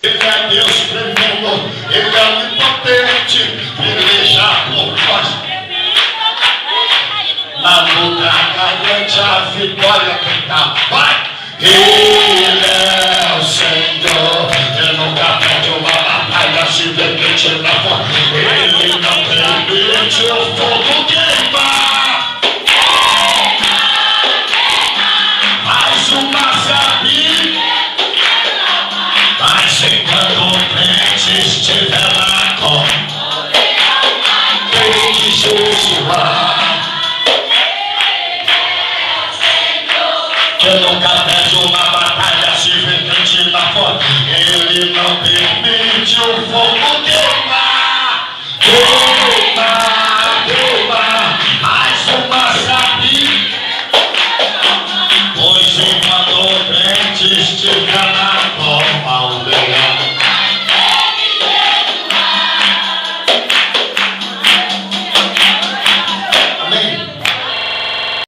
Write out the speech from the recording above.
Ele é Deus tremendo, Ele é onipotente, peleja por nós. Na luta garante a vitória quem dá. Vai! Ele é o Senhor, Ele nunca perde uma batalha, se vertente na fora. Ele não permite o fogo queimar. Mais uma sabia, mas enquanto o crente estiver lá com tem que jejuar. Que nunca perde uma batalha, se vê crente lá fora. Ele não permite o fogo